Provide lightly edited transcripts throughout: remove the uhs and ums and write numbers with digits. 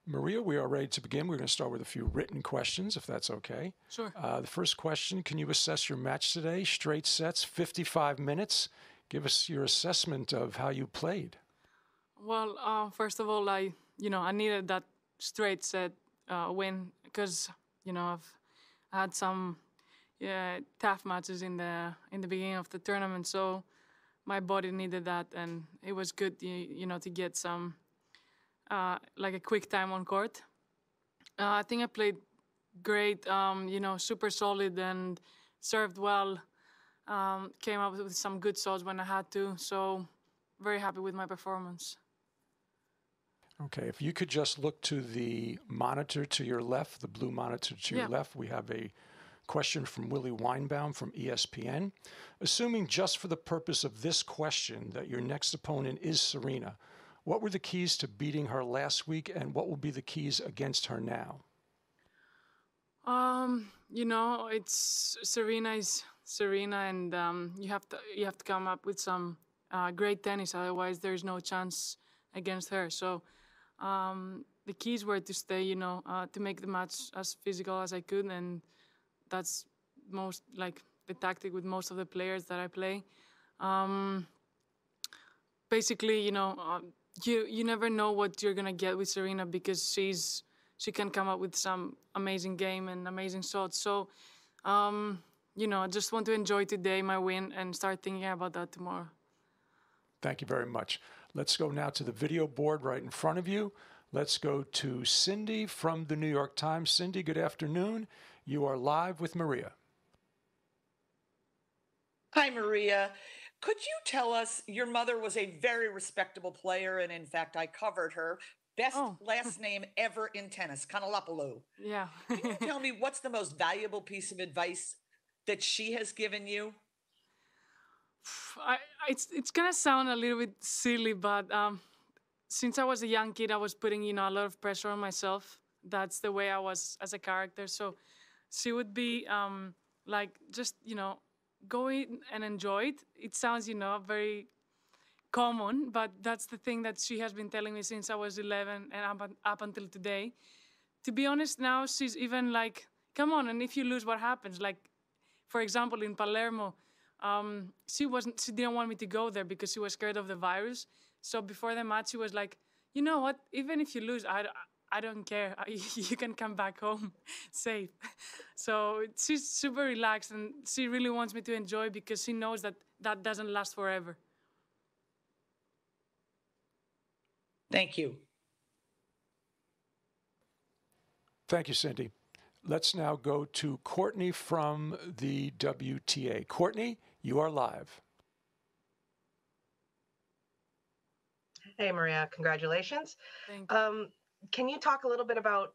Maria, we are ready to begin. We're going to start with a few written questions, if that's okay. Sure. The first question, can you assess your match today? Straight sets, 55 minutes. Give us your assessment of how you played. Well, first of all, I needed that straight set win because I've had some tough matches in the beginning of the tournament, so my body needed that, and it was good, to get some like a quick time on court. I think I played great, super solid and served well. Came up with some good shots when I had to, so very happy with my performance. Okay, if you could just look to the monitor to your left, the blue monitor to your left, we have a question from Willie Weinbaum from ESPN. Assuming just for the purpose of this question that your next opponent is Serena, what were the keys to beating her last week, and what will be the keys against her now? It's Serena is Serena, and you have to come up with some great tennis. Otherwise, there's no chance against her. So the keys were to stay, to make the match as physical as I could, and that's most like the tactic with most of the players that I play. Basically, you never know what you're gonna get with Serena because she can come up with some amazing game and amazing shots. So, I just want to enjoy today, my win, and start thinking about that tomorrow. Thank you very much. Let's go now to the video board right in front of you. Let's go to Cindy from the New York Times. Cindy, good afternoon. You are live with Maria. Hi, Maria. Could you tell us, your mother was a very respectable player, and in fact, I covered her. Best last name ever in tennis, Kanalapaloo. Yeah. Can you tell me what's the most valuable piece of advice that she has given you? It's gonna sound a little bit silly, but since I was a young kid, I was putting a lot of pressure on myself. That's the way I was as a character. So she would be like just go in and enjoy it. It sounds very common, but that's the thing that she has been telling me since I was 11 and up until today. To be honest, now she's even like, come on, and if you lose, what happens? Like, for example, in Palermo, she didn't want me to go there because she was scared of the virus. So before the match, she was like, you know what? Even if you lose, I don't care. You can come back home safe. So she's super relaxed, and she really wants me to enjoy because she knows that that doesn't last forever. Thank you. Thank you, Cindy. Let's now go to Courtney from the WTA. Courtney, you are live. Hey, Maria, congratulations. Thank you. Can you talk a little bit about,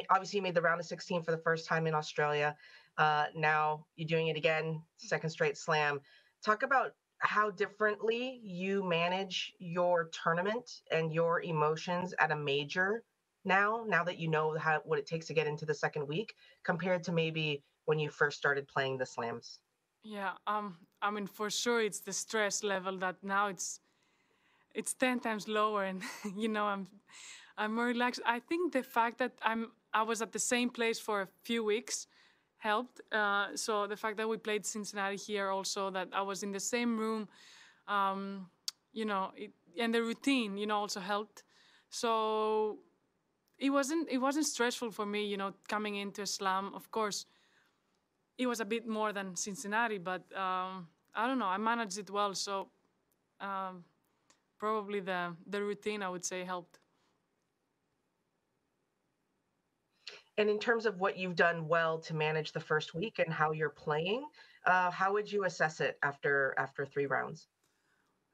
obviously you made the round of 16 for the first time in Australia. Now you're doing it again, second straight slam. Talk about how differently you manage your tournament and your emotions at a major now that you know what it takes to get into the second week compared to maybe when you first started playing the slams. Yeah, I mean, for sure it's the stress level that now it's 10 times lower, and I'm more relaxed. I think the fact that I was at the same place for a few weeks helped. So the fact that we played Cincinnati here also, that I was in the same room, and the routine, also helped. So it wasn't stressful for me, coming into a slam. Of course, it was a bit more than Cincinnati, but I don't know. I managed it well, so probably the routine, I would say, helped. And in terms of what you've done well to manage the first week and how you're playing, how would you assess it after 3 rounds?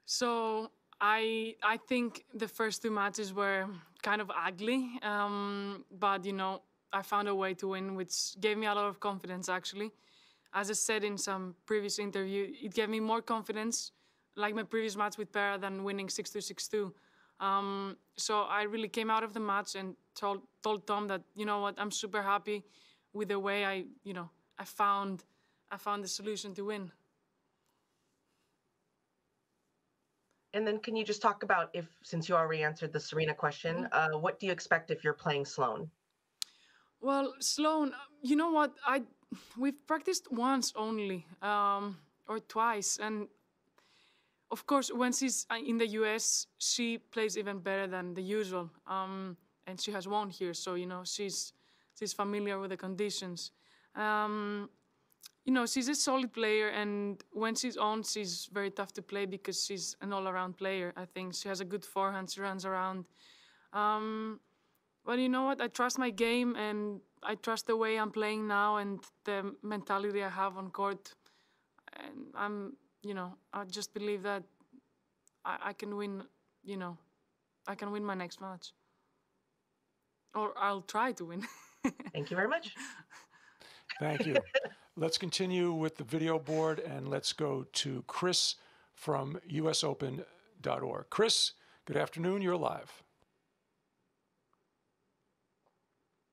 So I think the first 2 matches were kind of ugly, but I found a way to win, which gave me a lot of confidence. Actually, as I said in some previous interview, it gave me more confidence, like my previous match with Pera, than winning 6-2, 6-2. So I really came out of the match and told Tom that, you know what, I'm super happy with the way I found the solution to win. And then can you just talk about since you already answered the Serena question, what do you expect if you're playing Sloane? Well, Sloane, you know what? We've practiced once only, or twice, and of course, when she's in the US, she plays even better than the usual, and she has won here, so she's familiar with the conditions. She's a solid player, and when she's on, she's very tough to play because she's an all-around player. I think she has a good forehand. She runs around. But you know what? I trust my game, and I trust the way I'm playing now and the mentality I have on court. And I just believe that I can win. I can win my next match, or I'll try to win. Thank you very much. Thank you. Let's continue with the video board, and let's go to Chris from usopen.org. Chris, good afternoon. You're live.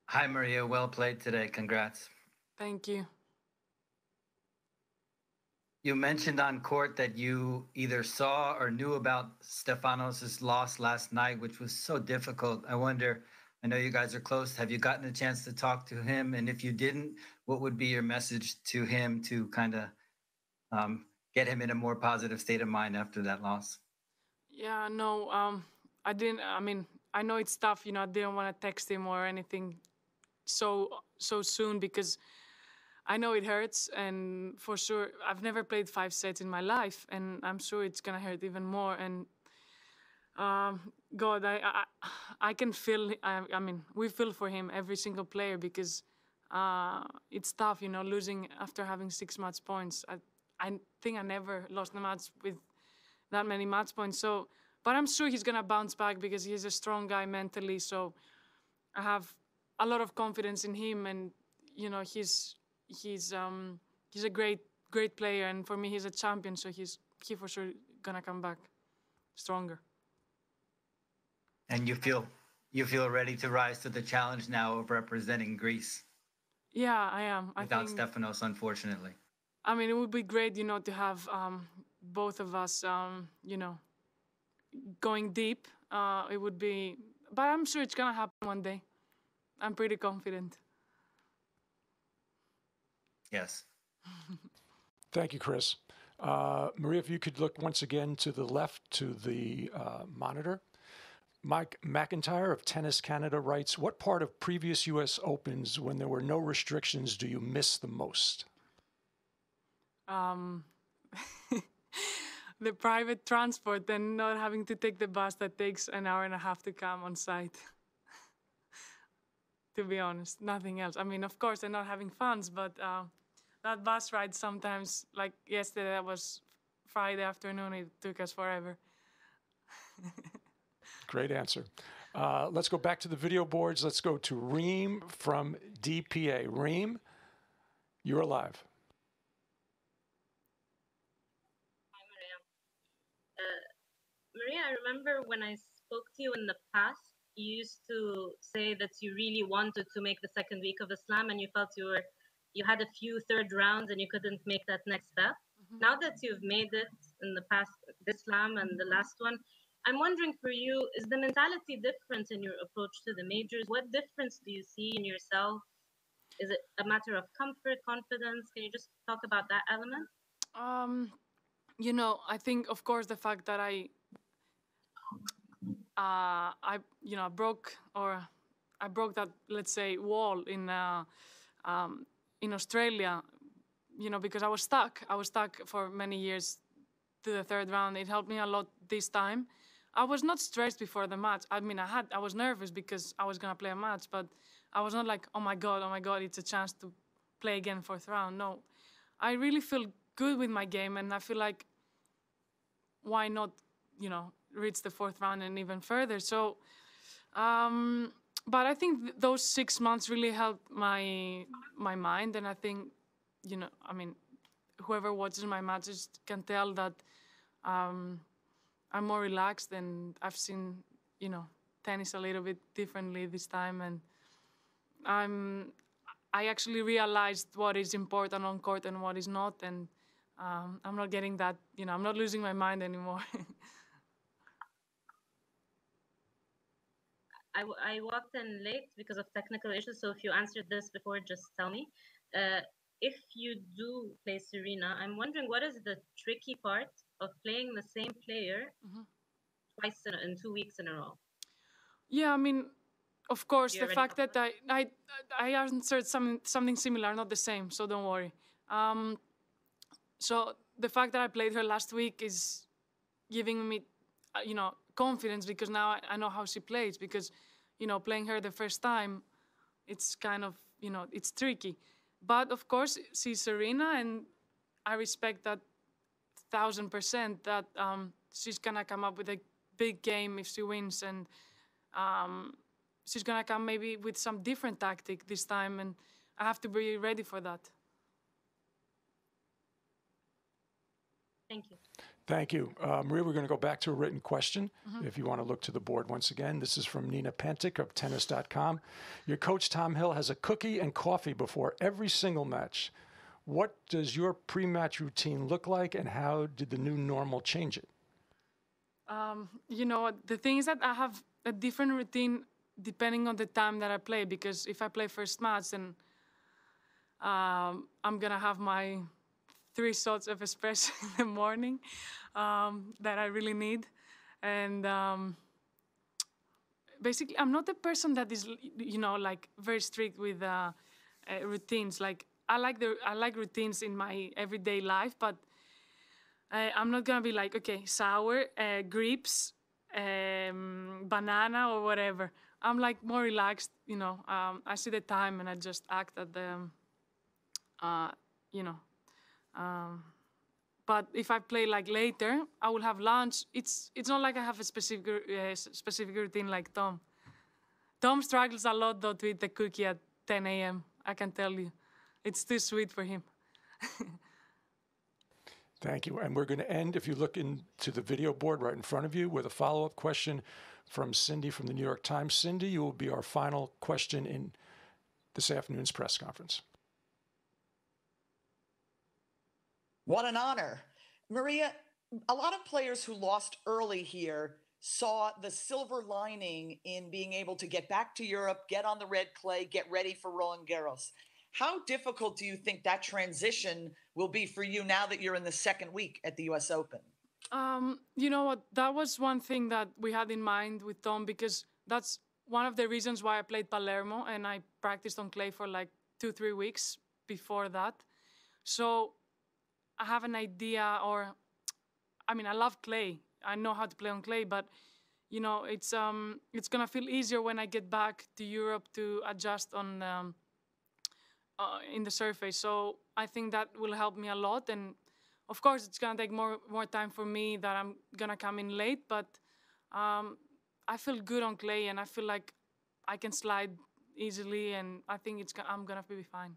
Hi, Maria. Well played today. Congrats. Thank you. You mentioned on court that you either saw or knew about Stefanos' loss last night, which was so difficult. I wonder, I know you guys are close. Have you gotten a chance to talk to him? And if you didn't, what would be your message to him to kind of get him in a more positive state of mind after that loss? Yeah, no, I didn't. I mean, I know it's tough. I didn't want to text him or anything so soon because I know it hurts, and for sure, I've never played 5 sets in my life, and I'm sure it's gonna hurt even more. And God, I can feel. I mean, we feel for him, every single player, because it's tough, losing after having 6 match points. I think I never lost a match with that many match points. So, but I'm sure he's gonna bounce back because he's a strong guy mentally. So I have a lot of confidence in him, and he's a great player, and for me he's a champion, so he for sure gonna come back stronger. And you feel ready to rise to the challenge now of representing Greece? Yeah, I am. Without Stefanos, unfortunately. I mean, it would be great, to have both of us, going deep. It would be, but I'm sure it's gonna happen one day. I'm pretty confident. Yes. Thank you, Chris. Maria, if you could look once again to the left to the monitor. Mike McIntyre of Tennis Canada writes, what part of previous U.S. Opens, when there were no restrictions, do you miss the most? The private transport and not having to take the bus that takes an hour and a half to come on site. To be honest, nothing else. I mean, of course, they're not having funds, but that bus ride sometimes, like yesterday, that was Friday afternoon, it took us forever. Great answer. Let's go back to the video boards. Let's go to Reem from DPA. Reem, you're live. Hi, Maria. Maria, I remember when I spoke to you in the past, you used to say that you really wanted to make the second week of the slam, and you felt you had a few third rounds and you couldn't make that next step. Mm-hmm. Now that you've made it in the past, this slam and the last one, I'm wondering for you, is the mentality different in your approach to the majors? What difference do you see in yourself? Is it a matter of comfort, confidence? Can you just talk about that element? I think, of course, the fact that I broke that, let's say, wall in Australia, because I was stuck. I was stuck for many years to the third round. It helped me a lot this time. I was not stressed before the match. I mean, I was nervous because I was gonna play a match, but I was not like, oh my God, it's a chance to play again fourth round. No, I really feel good with my game, and I feel like, why not, reach the fourth round and even further. So, but I think those 6 months really helped my mind, and I think, whoever watches my matches can tell that I'm more relaxed, and I've seen, tennis a little bit differently this time, and I actually realized what is important on court and what is not, and I'm not getting that, I'm not losing my mind anymore. I walked in late because of technical issues. So if you answered this before, just tell me. If you do play Serena, I'm wondering what is the tricky part of playing the same player twice in 2 weeks in a row? Yeah, I mean, of course, You the already fact that I answered something similar, not the same, so don't worry. So the fact that I played her last week is giving me, confidence, because now I know how she plays. Because, playing her the first time, it's kind of, it's tricky. But of course, she's Serena, and I respect that 1,000% that she's gonna come up with a big game if she wins, and she's gonna come maybe with some different tactic this time, and I have to be ready for that. Thank you. Thank you. Maria, we're going to go back to a written question. If you want to look to the board once again. This is from Nina Pentic of tennis.com. Your coach, Tom Hill, has a cookie and coffee before every single match. What does your pre-match routine look like, and how did the new normal change it? The thing is that I have a different routine depending on the time that I play, because if I play first match, then I'm going to have my 3 shots of espresso in the morning that I really need. And basically, I'm not a person that is, like very strict with routines. Like, I like routines in my everyday life, but I'm not gonna be like, okay, sour, grapes, banana, or whatever. I'm like more relaxed, I see the time and I just act at the, but if I play like later, I will have lunch. It's not like I have a specific routine like Tom. Tom struggles a lot though to eat the cookie at 10 a.m. I can tell you, it's too sweet for him. Thank you. And we're going to end, if you look into the video board right in front of you, with a follow-up question from Cindy from the New York Times. Cindy, you will be our final question in this afternoon's press conference. What an honor. Maria, a lot of players who lost early here saw the silver lining in being able to get back to Europe, get on the red clay, get ready for Roland Garros. How difficult do you think that transition will be for you now that you're in the second week at the US Open? You know what? That was one thing that we had in mind with Tom, because that's one of the reasons why I played Palermo and I practiced on clay for like 2-3 weeks before that. So I have an idea, I love clay. I know how to play on clay, but it's gonna feel easier when I get back to Europe to adjust on in the surface. So I think that will help me a lot. And of course, it's gonna take more time for me, that I'm gonna come in late. But I feel good on clay, and I feel like I can slide easily, and I think I'm gonna be fine.